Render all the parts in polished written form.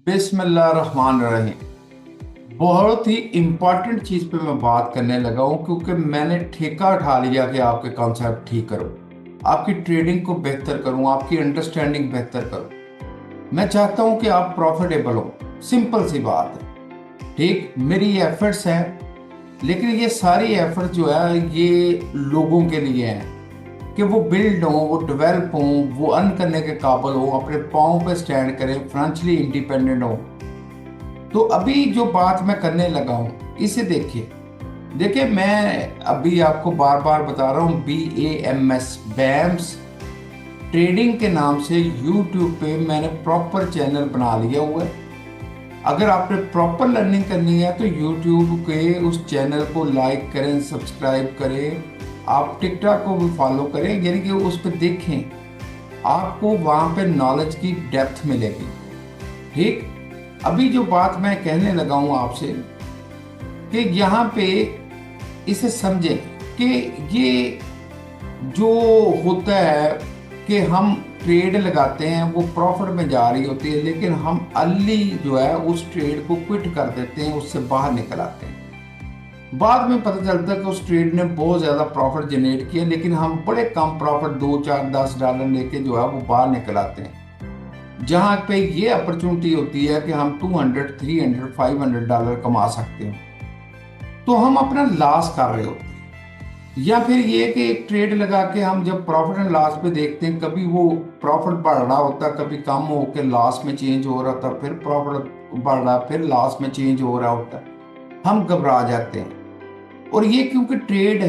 बिस्मिल्लाहिर्रहमानिर्रहीम। बहुत ही इम्पॉर्टेंट चीज़ पे मैं बात करने लगा हूँ क्योंकि मैंने ठेका उठा लिया कि आपके कॉन्सेप्ट ठीक करूँ, आपकी ट्रेडिंग को बेहतर करूँ, आपकी अंडरस्टैंडिंग बेहतर करूँ। मैं चाहता हूँ कि आप प्रॉफिटेबल हो। सिंपल सी बात है। ठीक, मेरी एफर्ट्स हैं, लेकिन ये सारी एफर्ट जो है ये लोगों के लिए हैं कि वो बिल्ड हों, वो डेवलप हों, वो अर्न करने के काबिल हो, अपने पाँव पे स्टैंड करें, फाइनेंशियली इंडिपेंडेंट हो। तो अभी जो बात मैं करने लगा हूँ इसे देखिए। देखिए, मैं अभी आपको बार बार बता रहा हूँ, BAMS बैम्स ट्रेडिंग के नाम से यूट्यूब पे मैंने प्रॉपर चैनल बना लिया हुआ है। अगर आपने प्रॉपर लर्निंग करनी है तो यूट्यूब के उस चैनल को लाइक करें, सब्सक्राइब करें। आप टिकटॉक को भी फॉलो करें, यानी कि उस पर देखें, आपको वहाँ पे नॉलेज की डेप्थ मिलेगी। ठीक, अभी जो बात मैं कहने लगा हूँ आपसे कि यहाँ पे इसे समझें कि ये जो होता है कि हम ट्रेड लगाते हैं, वो प्रॉफिट में जा रही होती है, लेकिन हम अर्ली जो है उस ट्रेड को क्विट कर देते हैं, उससे बाहर निकल आते हैं। बाद में पता चलता है कि उस ट्रेड ने बहुत ज़्यादा प्रॉफिट जनरेट किया, लेकिन हम बड़े कम प्रॉफिट 2 4 10 डॉलर लेके जो है वो बाहर निकल आते हैं। जहाँ पे ये अपॉर्चुनिटी होती है कि हम 200 300 $500 कमा सकते हैं, तो हम अपना लॉस कर रहे होते हैं। या फिर ये कि एक ट्रेड लगा के हम जब प्रॉफिट एंड लॉस पे देखते हैं, कभी वो प्रॉफिट बढ़ रहा होता है, कभी कम होकर लॉस में चेंज हो रहा था, फिर प्रॉफिट बढ़ रहा, फिर लॉस में चेंज हो रहा होता है, हम घबरा जाते हैं। और ये क्योंकि ट्रेड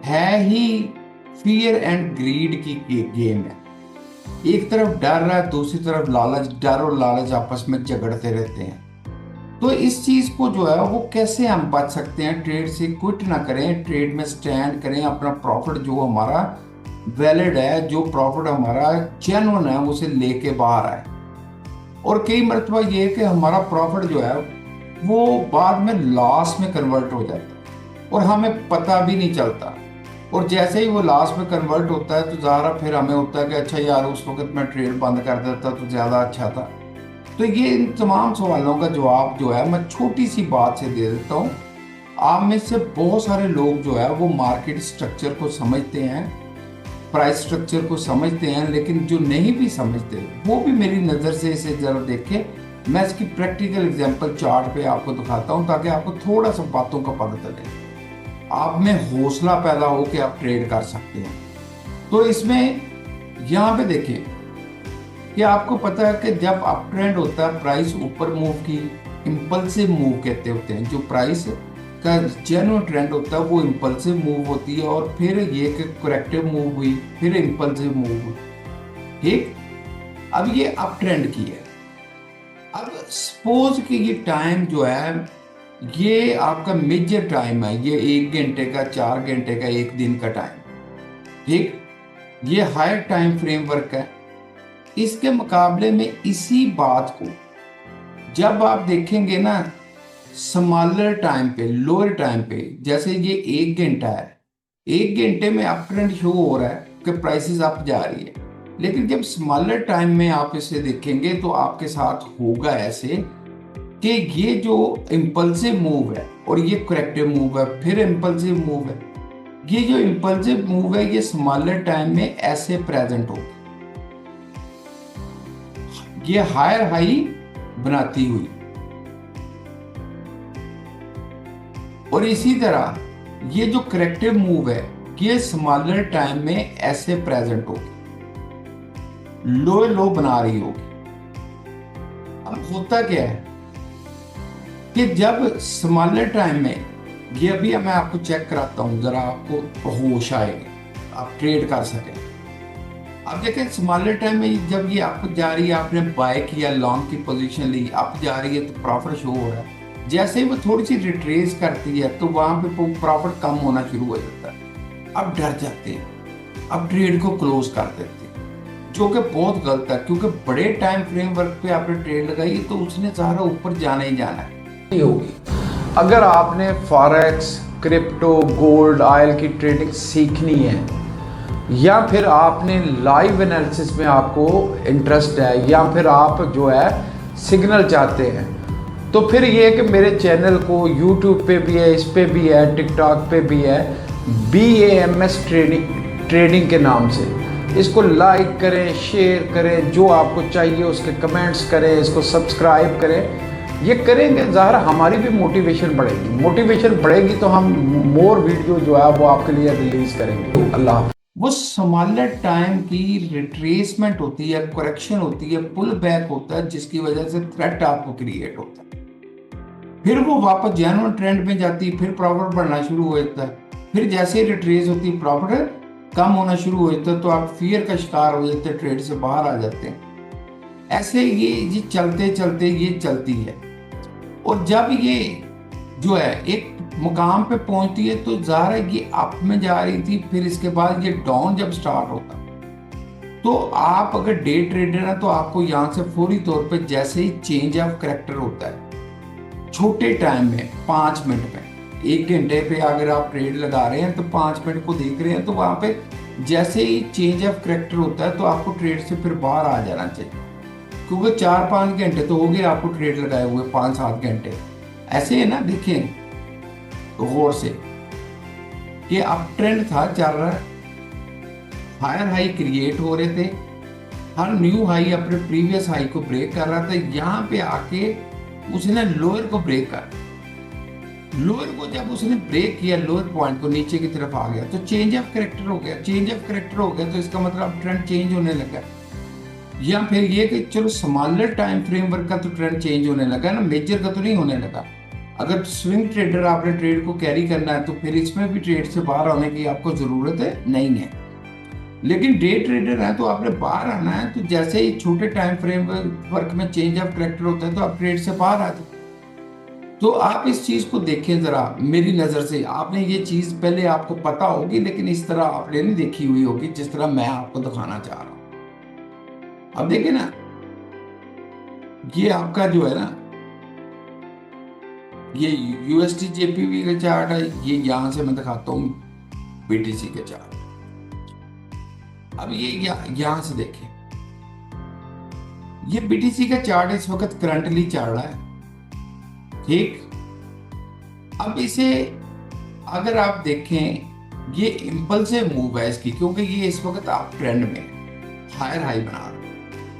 है ही फियर एंड ग्रीड की गेम है। एक तरफ डर है, दूसरी तरफ लालच। डर और लालच आपस में झगड़ते रहते हैं। तो इस चीज को जो है वो कैसे हम बच सकते हैं, ट्रेड से क्विट ना करें, ट्रेड में स्टैंड करें, अपना प्रॉफिट जो हमारा वैलिड है, जो प्रॉफिट हमारा जेन्युइन है, उसे लेके बाहर आए। और कई मरतबा ये है कि हमारा प्रॉफिट जो है वो बाद में लॉस में कन्वर्ट हो जाता है और हमें पता भी नहीं चलता। और जैसे ही वो लॉस में कन्वर्ट होता है तो ज़ाहिर फिर हमें होता है कि अच्छा यार, उस वक्त मैं ट्रेड बंद कर देता तो ज़्यादा अच्छा था। तो ये इन तमाम सवालों का जवाब जो है मैं छोटी सी बात से दे देता हूँ। आप में से बहुत सारे लोग जो है वो मार्केट स्ट्रक्चर को समझते हैं, प्राइस स्ट्रक्चर को समझते हैं, लेकिन जो नहीं भी समझते वो भी मेरी नज़र से इसे जरा देखें। मैं इसकी प्रैक्टिकल एग्जांपल चार्ट पे आपको दिखाता हूँ ताकि आपको थोड़ा सा बातों का पता चले, आप में हौसला पैदा हो कि आप ट्रेड कर सकते हैं। तो इसमें यहाँ पे देखिए कि आपको पता है कि जब अप ट्रेंड होता है, प्राइस ऊपर मूव की, इम्पल्सिव मूव कहते होते हैं। जो प्राइस का जेन्युइन ट्रेंड होता है वो इम्पल्सिव मूव होती है, और फिर ये कि करेक्टिव मूव हुई, फिर इम्पल्सिव मूव हुई। ठीक, अब ये अप ट्रेंड की है। अब सपोज कि ये टाइम जो है ये आपका मेजर टाइम है, ये 1 घंटे का, 4 घंटे का, 1 दिन का टाइम। ठीक, ये हायर टाइम फ्रेमवर्क है। इसके मुकाबले में इसी बात को जब आप देखेंगे ना स्मॉलर टाइम पे, लोअर टाइम पे, जैसे ये 1 घंटा है, 1 घंटे में अप ट्रेंड शो हो रहा है कि प्राइसेस अप जा रही है। लेकिन जब स्मॉलर टाइम में आप इसे देखेंगे तो आपके साथ होगा ऐसे कि ये जो इम्पल्सिव मूव है और ये करेक्टिव मूव है, फिर इम्पल्सिव मूव है। ये जो इम्पल्सिव मूव है ये स्मॉलर टाइम में ऐसे प्रेजेंट होगा, ये हायर हाई बनाती हुई, और इसी तरह ये जो करेक्टिव मूव है ये स्मॉलर टाइम में ऐसे प्रेजेंट होगी, लो लो बना रही होगी। अब होता क्या है कि जब स्मॉलर टाइम में ये, अभी मैं आपको चेक कराता हूं जरा, आपको होश आएगा, आप ट्रेड कर सकें। अब देखें स्मॉलर टाइम में जब ये अप जा रही है, आपने बाय किया, लॉन्ग की पोजीशन ली, अप जा रही है तो प्रॉफिट शो हो रहा है। जैसे ही वो थोड़ी सी रिट्रेस करती है तो वहां पे प्रॉफिट कम होना शुरू हो जाता है। अब डर जाते हैं, अब ट्रेड को क्लोज कर देते हैं, जो कि बहुत गलत है, क्योंकि बड़े टाइम फ्रेमवर्क पे आपने ट्रेड लगाई तो उसने सारा ऊपर जाना ही जाना है। नहीं होगी। अगर आपने फॉरेक्स, क्रिप्टो, गोल्ड, ऑयल की ट्रेडिंग सीखनी है, या फिर आपने लाइव एनालिसिस में आपको इंटरेस्ट है, या फिर आप जो है सिग्नल चाहते हैं, तो फिर ये है कि मेरे चैनल को यूट्यूब पे भी है, इस पे भी है, टिकटॉक पे भी है, BAMS ट्रेडिंग के नाम से। इसको लाइक करें, शेयर करें, जो आपको चाहिए उसके कमेंट्स करें, इसको सब्सक्राइब करें। ये करेंगे ज़ाहिर हमारी भी मोटिवेशन बढ़ेगी, मोटिवेशन बढ़ेगी तो हम मोर वीडियो जो है वो आपके लिए रिलीज करेंगे। अल्लाह। वो संभालने टाइम की रिट्रेसमेंट होती है, करेक्शन होती है, पुल बैक होता है, जिसकी वजह से थ्रेट आपको क्रिएट होता है। फिर वो वापस जेन्युइन ट्रेंड में जाती है, फिर प्रॉफिट बढ़ना शुरू हो जाता है। फिर जैसे ही रिट्रेस होती है, प्रॉफिट कम होना शुरू हो जाता है, तो आप फियर का शिकार हो जाते हैं, ट्रेड से बाहर आ जाते हैं। ऐसे ये चलते चलते ये चलती है, और जब ये जो है एक मुकाम पे पहुंचती है तो ज़ाहिर है ये अप में जा रही थी, फिर इसके बाद ये डाउन जब स्टार्ट होता, तो आप अगर डे ट्रेडर हैं तो आपको यहाँ से फौरी तौर पे जैसे ही चेंज ऑफ करेक्टर होता है, छोटे टाइम में 5 मिनट में, 1 घंटे पे अगर आप ट्रेड लगा रहे हैं तो 5 मिनट को देख रहे हैं, तो वहां पे जैसे ही चेंज ऑफ करेक्टर होता है तो आपको ट्रेड से फिर बाहर आ जाना चाहिए, क्योंकि 4-5 घंटे तो हो गए आपको ट्रेड लगाए हुए, 5-7 घंटे ऐसे है ना। देखें तो गौर से कि अब ट्रेंड था, चल रहा है, हायर हाई क्रिएट हो रहे थे, हर न्यू हाई अपने प्रीवियस हाई को ब्रेक कर रहा था, यहाँ पे आके उसने लोअर को ब्रेक कर, लोअर को जब उसने ब्रेक किया, लोअर पॉइंट को नीचे की तरफ आ गया, तो चेंज ऑफ करेक्टर हो गया। चेंज ऑफ करेक्टर हो गया तो इसका मतलब ट्रेंड चेंज होने लगा, या फिर ये कि चलो स्मॉलर टाइम फ्रेमवर्क का तो ट्रेंड चेंज होने लगा ना, मेजर का तो नहीं होने लगा। अगर स्विंग ट्रेडर आपने ट्रेड को कैरी करना है तो फिर इसमें भी ट्रेड से बाहर आने की आपको जरूरत है नहीं है। लेकिन डे ट्रेडर है तो आपने बाहर आना है, तो जैसे ही छोटे टाइम फ्रेमवर्क में चेंज ऑफ करेक्टर होता है तो आप ट्रेड से बाहर आ जाते। तो आप इस चीज को देखें जरा, मेरी नजर से आपने ये चीज पहले आपको पता होगी, लेकिन इस तरह आपने नहीं देखी हुई होगी जिस तरह मैं आपको दिखाना चाह रहा हूं। अब देखिए ना, ये आपका जो है ना, ये USD JPY का चार्ट है, ये यहां से मैं दिखाता हूं BTC के चार्ट। अब ये यहां से देखें, ये BTC का चार्ट इस वक्त करंटली चल रहा है, ठीक। अब इसे अगर आप देखें, ये इम्पल्सिव मूव है इसकी, क्योंकि ये इस वक्त आप ट्रेंड में हायर हाई बना रहे हैं।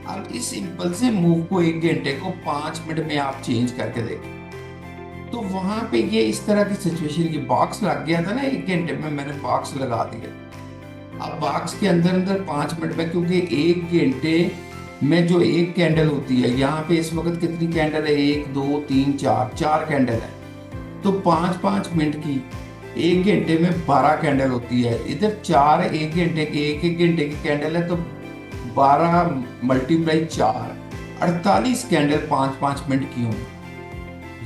अब इस इम्पल्सिव मूव को 1 घंटे को 5 मिनट में आप चेंज करके देखें, तो वहां पे ये इस तरह की सिचुएशन की बॉक्स लग गया था ना, 1 घंटे में मैंने बॉक्स लगा दिया। अब बॉक्स के अंदर अंदर 5 मिनट में, क्योंकि 1 घंटे में जो एक कैंडल होती है, यहाँ पे इस वक्त कितनी कैंडल है, 1 2 3 4 कैंडल है, तो 5-5 मिनट की 1 घंटे में 12 कैंडल होती है। इधर 4 1 घंटे की, 1 घंटे की कैंडल है, तो 12 मल्टीप्लाई 4 48 कैंडल 5-5 मिनट की होंगी।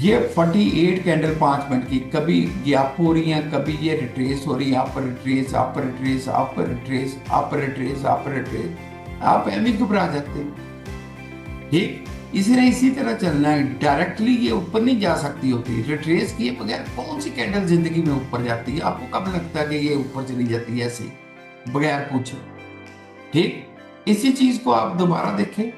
ये 48 कैंडल 5 मिनट की, कभी गैप हो रही हैं, कभी ये रिट्रेस हो रही है, अपर रिट्रेस अपर रिट्रेस अपर रिट्रेस अपर रिट्रेस अपर रिट्रेस, आप एम घबरा जाते हैं, ठीक। इसी तरह चलना है, डायरेक्टली ये ऊपर नहीं जा सकती होती, रिट्रेस किए बगैर कौन सी कैंडल जिंदगी में ऊपर जाती है? आपको कब लगता है कि ये ऊपर चली जाती है ऐसे बगैर पूछे, ठीक। इसी चीज को आप दोबारा देखें,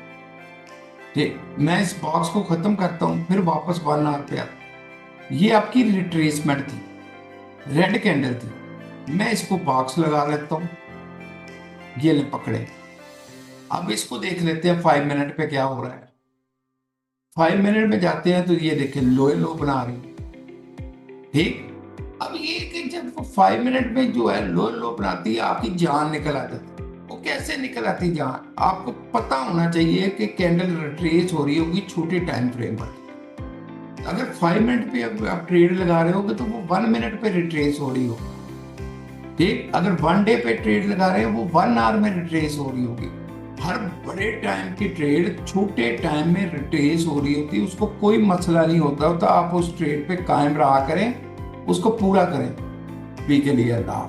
ठीक। मैं इस बॉक्स को खत्म करता हूं, फिर वापस 1 आवर पे आता। ये आपकी रिट्रेसमेंट थी, रेड कैंडल थी, मैं इसको बॉक्स लगा लेता हूं, ये ले पकड़े। अब इसको देख लेते हैं 5 मिनट पे क्या हो रहा है। 5 मिनट में जाते हैं तो ये देखें लो बना रही, ठीक। अब ये कि जब 5 मिनट में जो है लो बनाती है, आपकी जान निकल आ जाती है। वो कैसे निकल आती जान? आपको पता होना चाहिए कि कैंडल रिट्रेस हो रही होगी छोटे टाइम फ्रेम पर। अगर 5 मिनट पे आप ट्रेड लगा रहे होगे तो वो 1 मिनट पे रिट्रेस हो रही होगी, ठीक। अगर 1 डे पे ट्रेड लगा रहे हो वो 1 आवर में रिट्रेस हो रही होगी। हर बड़े टाइम की ट्रेड छोटे टाइम में रिट्रेस हो रही होती है, उसको कोई मसला नहीं होता, तो आप उस ट्रेड पे कायम रहा करें, उसको पूरा करें। पी के लिए अल्लाह।